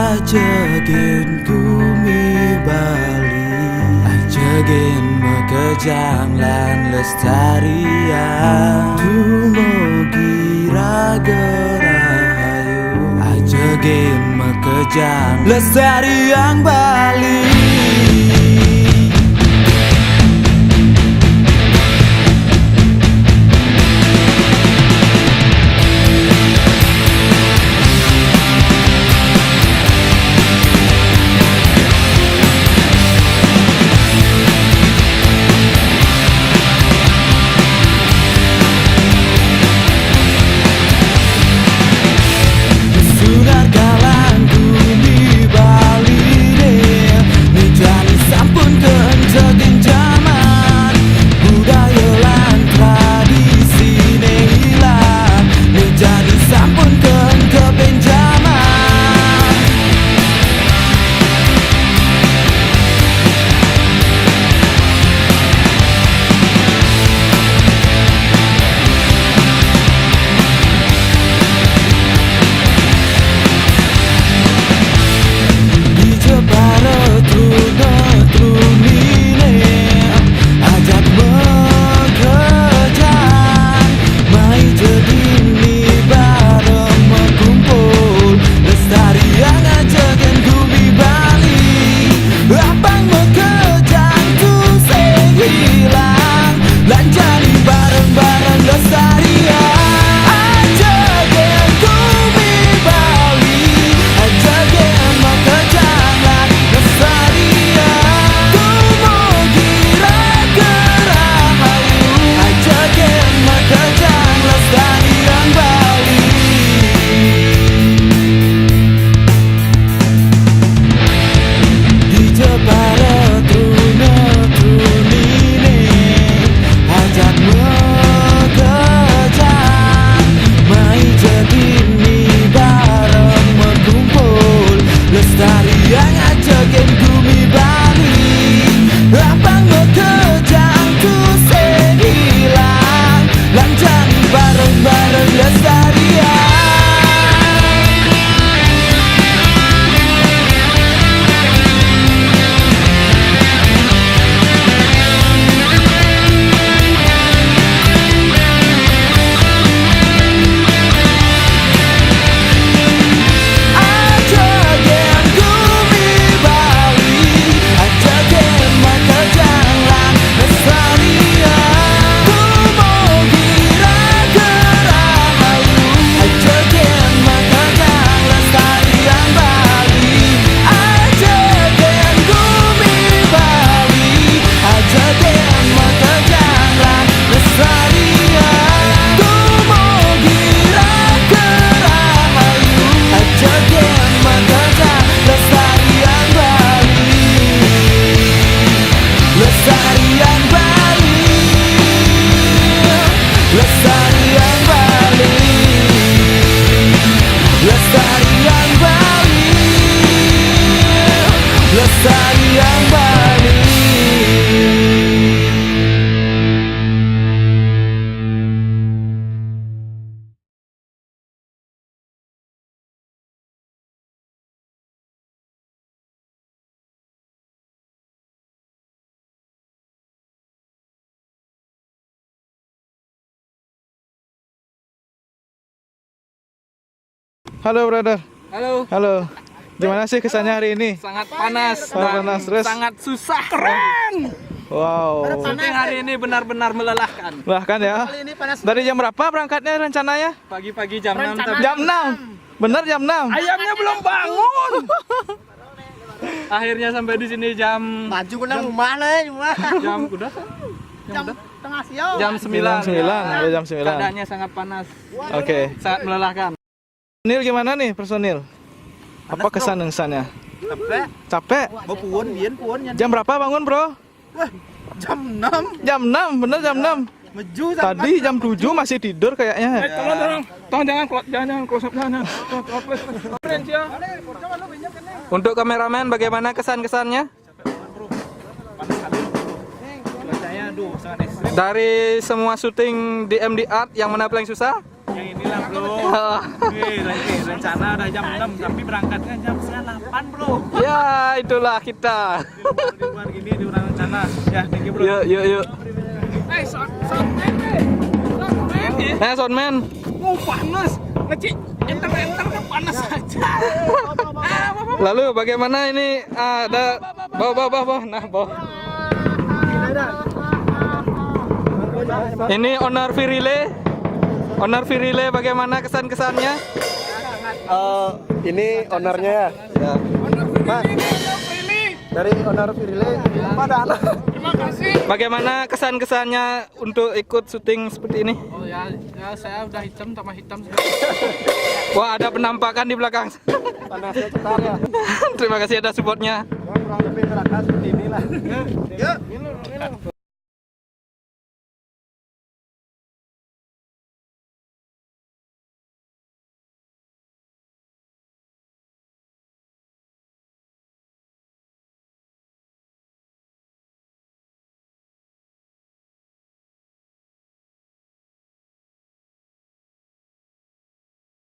Ajagen bumi Bali, ajagen makejang lan lestarian, dumugi rahayu, ajagen makejang lestarian Bali. Halo brother. Halo. Halo. Gimana sih kesannya hari ini? Sangat panas Sangat dan panas, terus? sangat susah. Keren. Wow. Syuting hari ini benar-benar melelahkan. Bahkan ya. Dari jam berapa berangkatnya rencananya? Pagi-pagi jam 6 tapi Jam 6. Bener jam 6. ayamnya belum bangun. Akhirnya sampai di sini jam Baju kena rumah nih, rumah. jam udah kan? Jam tengah siang. Jam 9. Jam 9. Keadaannya sangat panas. Oke. Sangat melelahkan. Personil gimana nih personil? Apa kesannya? Capek. Capek? Mau puan, bian puan. Jam berapa bangun bro? Wah, jam 6. Jam 6, bener jam 6. Meju Tadi jam 7 masih tidur kayaknya. Tolong jangan close up jangan. Untuk kameramen bagaimana kesan-kesannya? Dari semua syuting di MD Art yang mana paling susah? inilah bro. Rencana udah jam 6 tapi berangkatnya jam setengah 8 bro. Ya, itulah kita. Di luar gini di orang rencana. Ya, thank you bro. Yuk. Soundman. Oh panas. Ngecik. Enter kan panas aja. Lalu bagaimana ini ada bawa. Nah, bawa. Ini owner Virile bagaimana kesan-kesannya? Ini ownernya ya. Mas, dari owner Virile. Terima kasih. Bagaimana kesan-kesannya untuk ikut syuting seperti ini? Oh ya saya udah hitam tambah hitam. Wah, ada penampakan di belakang. Panasnya cetar ya. Terima kasih atas supportnya. Kurang lebih gerakan seperti inilah.